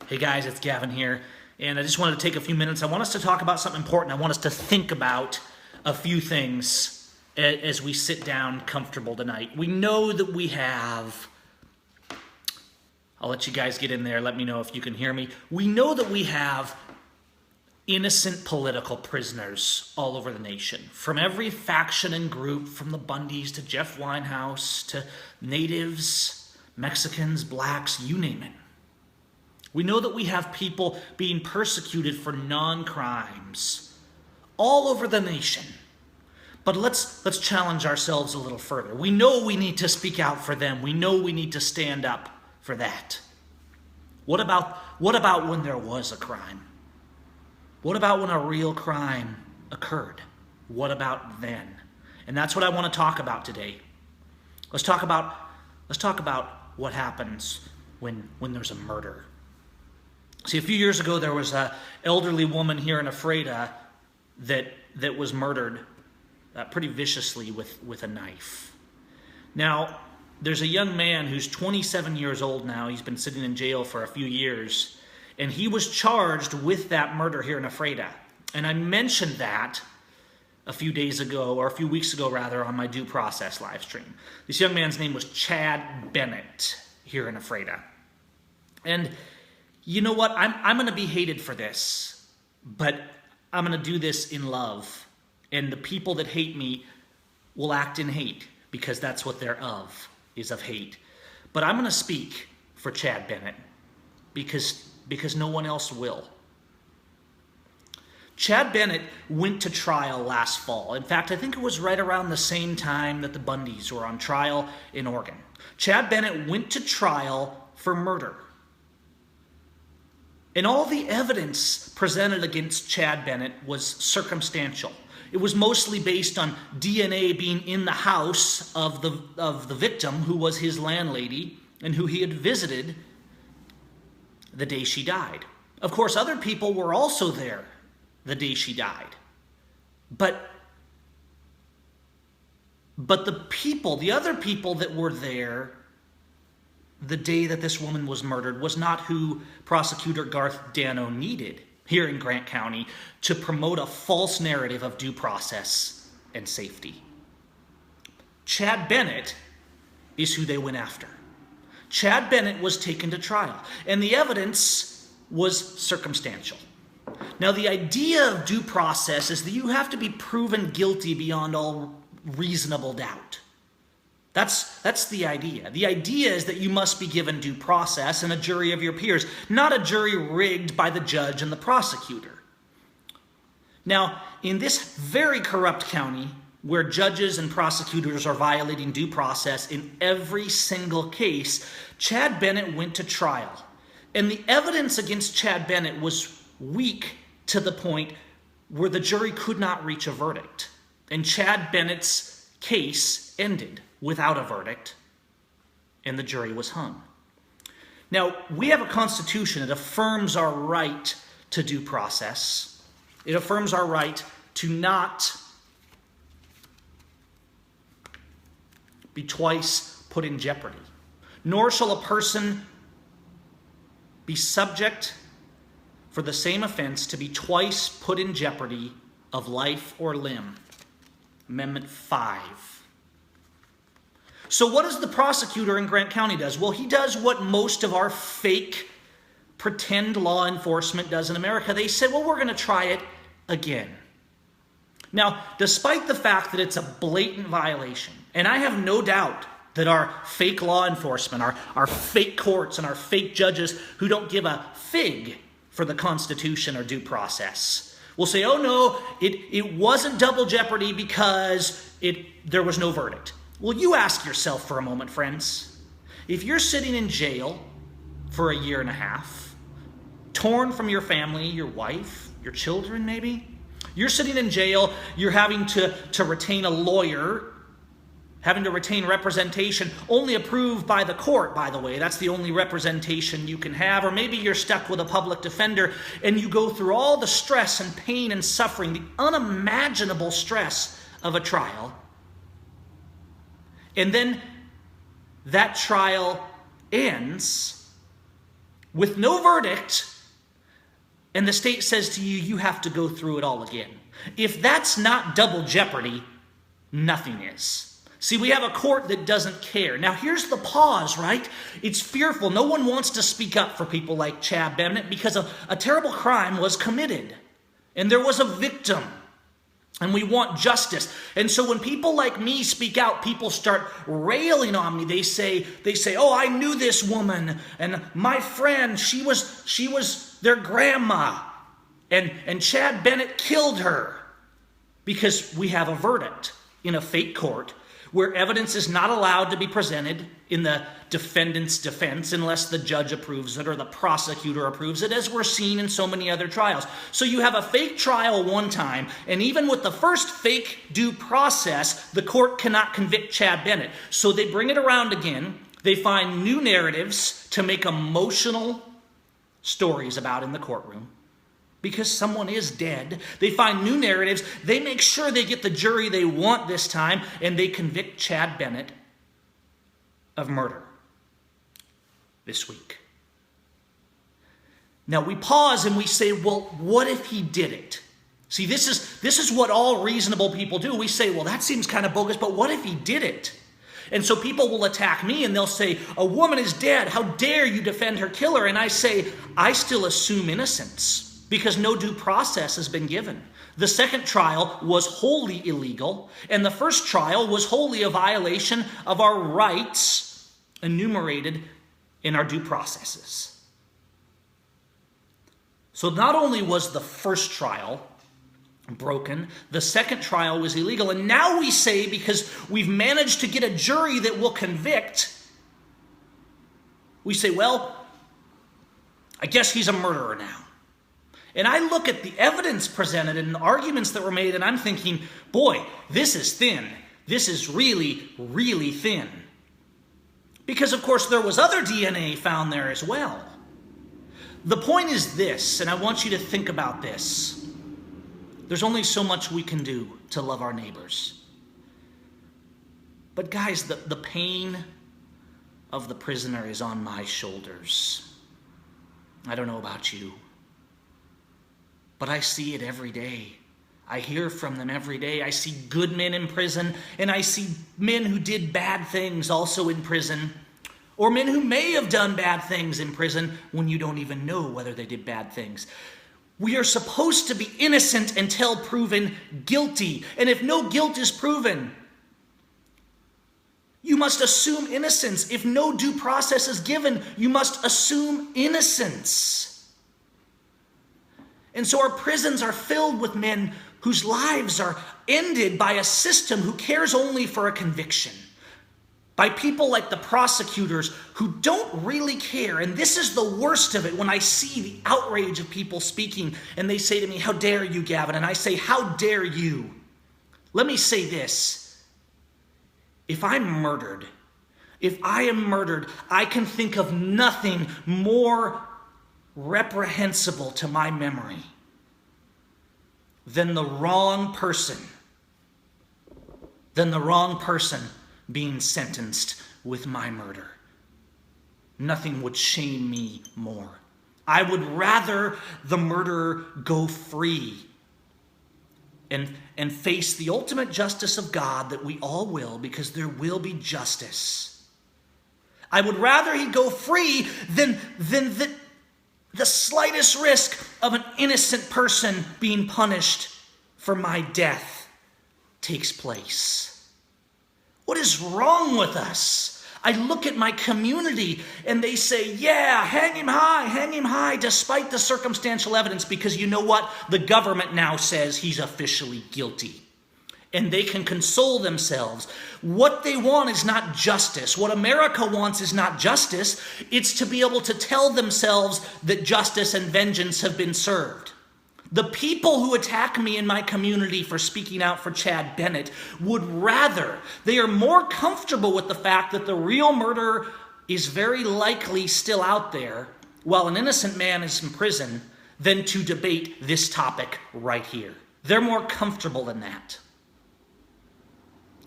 Hey guys, it's Gavin here, and I just wanted to take a few minutes. I want us to talk about something important. I want us to think about a few things as we sit down comfortable tonight. We know that we have, I'll let you guys get in there, let me know if you can hear me. We know that we have innocent political prisoners all over the nation, from every faction and group, from the Bundys to Jeff Winehouse to natives, Mexicans, blacks, you name it. We know that we have people being persecuted for non-crimes all over the nation. But let's challenge ourselves a little further. We know we need to speak out for them. We know we need to stand up for that. What about when there was a crime? What about when a real crime occurred? What about then? And that's what I want to talk about today. Let's talk about what happens when there's a murder. See, a few years ago, there was an elderly woman here in Ephrata that was murdered pretty viciously with a knife. Now, there's a young man who's 27 years old now. He's been sitting in jail for a few years, and he was charged with that murder here in Ephrata. And I mentioned that a few days ago, or a few weeks ago, rather, on my due process live stream. This young man's name was Chad Bennett here in Ephrata. And you know what? I'm going to be hated for this, but I'm going to do this in love. And the people that hate me will act in hate, because that's what they're of, is of hate. But I'm going to speak for Chad Bennett, because no one else will. Chad Bennett went to trial last fall. In fact, I think it was right around the same time that the Bundys were on trial in Oregon. Chad Bennett went to trial for murder. And all the evidence presented against Chad Bennett was circumstantial. It was mostly based on DNA being in the house of the victim, who was his landlady and who he had visited the day she died. Of course, other people were also there the day she died. But the other people that were there the day that this woman was murdered was not who Prosecutor Garth Dano needed here in Grant County to promote a false narrative of due process and safety. Chad Bennett is who they went after. Chad Bennett was taken to trial, and the evidence was circumstantial. Now, the idea of due process is that you have to be proven guilty beyond all reasonable doubt. That's the idea. The idea is that you must be given due process and a jury of your peers, not a jury rigged by the judge and the prosecutor. Now, in this very corrupt county, where judges and prosecutors are violating due process in every single case, Chad Bennett went to trial. And the evidence against Chad Bennett was weak to the point where the jury could not reach a verdict. And Chad Bennett's case ended without a verdict, and the jury was hung. Now, we have a constitution that affirms our right to due process. It affirms our right to not be twice put in jeopardy. Nor shall a person be subject for the same offense to be twice put in jeopardy of life or limb. Amendment 5. So what does the prosecutor in Grant County does? Well, he does what most of our fake pretend law enforcement does in America. They say, well, we're going to try it again. Now, despite the fact that it's a blatant violation, and I have no doubt that our fake law enforcement, our fake courts, and our fake judges who don't give a fig for the Constitution or due process will say, oh no, it wasn't double jeopardy because there was no verdict. Well, you ask yourself for a moment, friends. If you're sitting in jail for a year and a half, torn from your family, your wife, your children maybe, you're sitting in jail, you're having to retain a lawyer, having to retain representation only approved by the court, by the way. That's the only representation you can have. Or maybe you're stuck with a public defender and you go through all the stress and pain and suffering, the unimaginable stress of a trial. And then that trial ends with no verdict, and the state says to you, you have to go through it all again. If that's not double jeopardy, nothing is. See, we have a court that doesn't care. Now, here's the pause, right? It's fearful. No one wants to speak up for people like Chad Bennett because a terrible crime was committed. And there was a victim. And we want justice. And so when people like me speak out, people start railing on me. They say, oh, I knew this woman. And my friend, she was their grandma. And Chad Bennett killed her. Because we have a verdict in a fake court where evidence is not allowed to be presented in the defendant's defense unless the judge approves it or the prosecutor approves it, as we're seeing in so many other trials. So you have a fake trial one time, and even with the first fake due process, the court cannot convict Chad Bennett. So they bring it around again. They find new narratives to make emotional stories about in the courtroom. Because someone is dead. They find new narratives. They make sure they get the jury they want this time, and they convict Chad Bennett of murder this week. Now we pause and we say, well, what if he did it? See, this is what all reasonable people do. We say, well, that seems kind of bogus, but what if he did it? And so people will attack me and they'll say, a woman is dead. How dare you defend her killer? And I say, I still assume innocence. Because no due process has been given. The second trial was wholly illegal, and the first trial was wholly a violation of our rights enumerated in our due processes. So not only was the first trial broken, the second trial was illegal, and now we say, because we've managed to get a jury that will convict, we say, well, I guess he's a murderer now. And I look at the evidence presented and the arguments that were made, and I'm thinking, boy, this is thin. This is really, really thin. Because, of course, there was other DNA found there as well. The point is this, and I want you to think about this. There's only so much we can do to love our neighbors. But guys, the pain of the prisoner is on my shoulders. I don't know about you. But I see it every day. I hear from them every day. I see good men in prison, and I see men who did bad things also in prison, or men who may have done bad things in prison when you don't even know whether they did bad things. We are supposed to be innocent until proven guilty. And if no guilt is proven, you must assume innocence. If no due process is given, you must assume innocence. And so our prisons are filled with men whose lives are ended by a system who cares only for a conviction. By people like the prosecutors who don't really care. And this is the worst of it when I see the outrage of people speaking and they say to me, how dare you, Gavin? And I say, how dare you? Let me say this. If I am murdered, I can think of nothing more reprehensible to my memory than the wrong person being sentenced with my murder. Nothing would shame me more. I would rather the murderer go free and face the ultimate justice of God that we all will, because there will be justice. I would rather he go free than the slightest risk of an innocent person being punished for my death takes place. What is wrong with us? I look at my community and they say, yeah, hang him high, despite the circumstantial evidence, because you know what? The government now says he's officially guilty. And they can console themselves. What they want is not justice. What America wants is not justice. It's to be able to tell themselves that justice and vengeance have been served. The people who attack me in my community for speaking out for Chad Bennett would rather, they are more comfortable with the fact that the real murderer is very likely still out there while an innocent man is in prison than to debate this topic right here. They're more comfortable than that.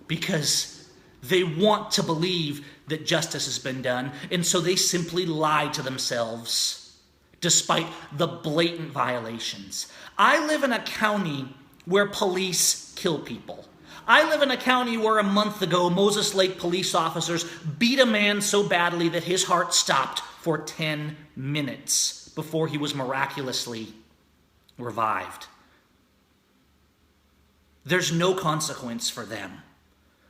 Because they want to believe that justice has been done, and so they simply lie to themselves despite the blatant violations. I live in a county where police kill people. I live in a county where a month ago, Moses Lake police officers beat a man so badly that his heart stopped for 10 minutes before he was miraculously revived. There's no consequence for them.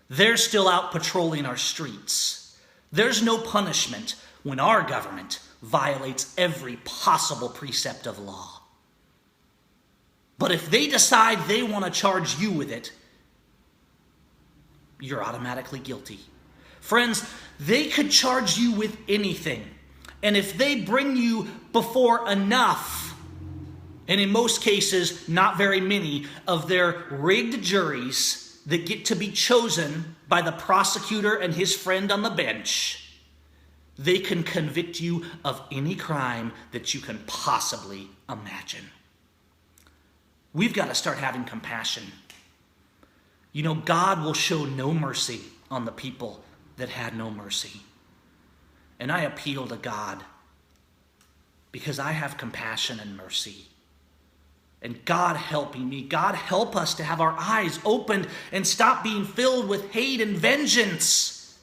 They're still out patrolling our streets. There's no punishment when our government violates every possible precept of law. But if they decide they want to charge you with it, you're automatically guilty. Friends, they could charge you with anything. And if they bring you before enough, and in most cases, not very many, of their rigged juries that get to be chosen by the prosecutor and his friend on the bench, they can convict you of any crime that you can possibly imagine. We've got to start having compassion. You know, God will show no mercy on the people that had no mercy. And I appeal to God because I have compassion and mercy. And God helping me, God help us to have our eyes opened and stop being filled with hate and vengeance.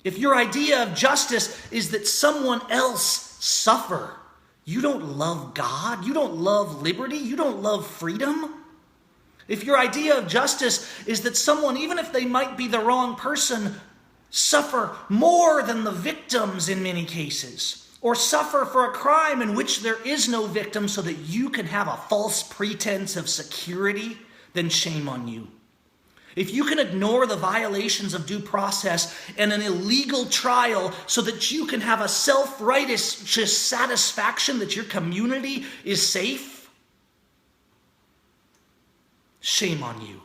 If your idea of justice is that someone else suffer, you don't love God, you don't love liberty, you don't love freedom. If your idea of justice is that someone, even if they might be the wrong person, suffer more than the victims in many cases, or suffer for a crime in which there is no victim so that you can have a false pretense of security, then shame on you. If you can ignore the violations of due process and an illegal trial so that you can have a self-righteous satisfaction that your community is safe, shame on you.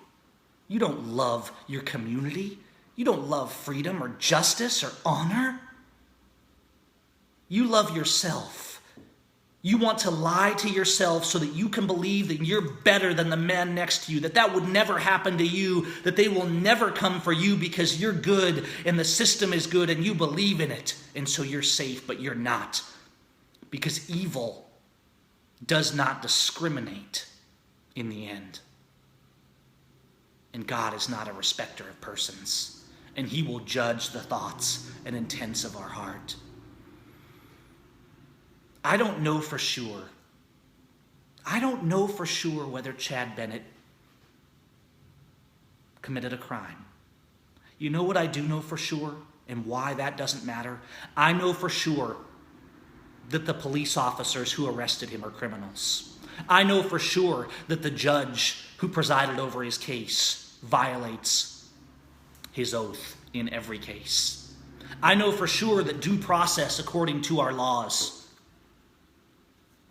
You don't love your community. You don't love freedom or justice or honor. You love yourself. You want to lie to yourself so that you can believe that you're better than the man next to you, that would never happen to you, that they will never come for you because you're good and the system is good and you believe in it. And so you're safe, but you're not. Because evil does not discriminate in the end. And God is not a respecter of persons. And he will judge the thoughts and intents of our heart. I don't know for sure. I don't know for sure whether Chad Bennett committed a crime. You know what I do know for sure and why that doesn't matter? I know for sure that the police officers who arrested him are criminals. I know for sure that the judge who presided over his case violates his oath in every case. I know for sure that due process according to our laws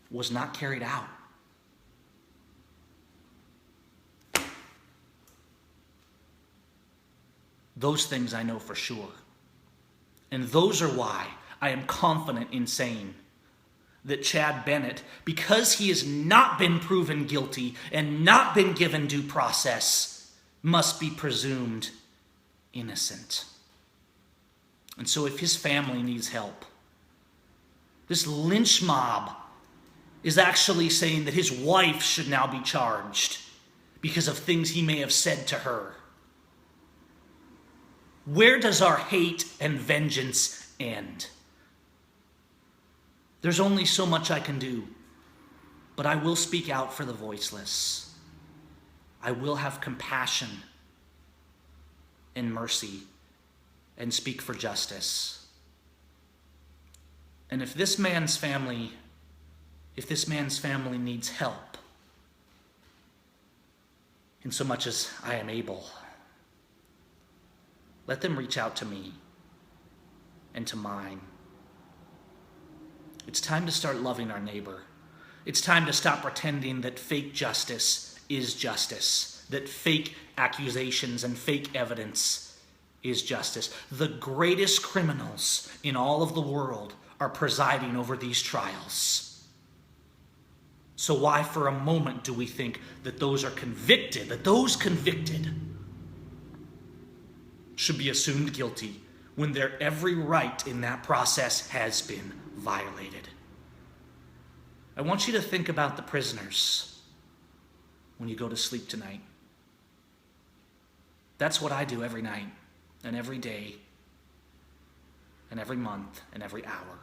was not carried out. Those things I know for sure. And those are why I am confident in saying that Chad Bennett, because he has not been proven guilty and not been given due process, must be presumed innocent. And so if his family needs help, this lynch mob is actually saying that his wife should now be charged because of things he may have said to her. Where does our hate and vengeance end? There's only so much I can do, but I will speak out for the voiceless. I will have compassion and mercy and speak for justice. And if this man's family needs help, in so much as I am able, let them reach out to me and to mine. It's time to start loving our neighbor. It's time to stop pretending that fake justice is justice, that fake accusations and fake evidence is justice. The greatest criminals in all of the world are presiding over these trials. So why for a moment do we think that those convicted should be assumed guilty when their every right in that process has been violated? I want you to think about the prisoners when you go to sleep tonight. That's what I do every night and every day and every month and every hour.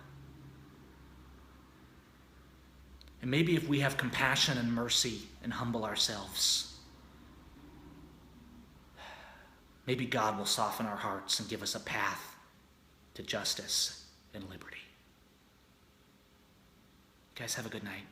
And maybe if we have compassion and mercy and humble ourselves, maybe God will soften our hearts and give us a path to justice and liberty. You guys have a good night.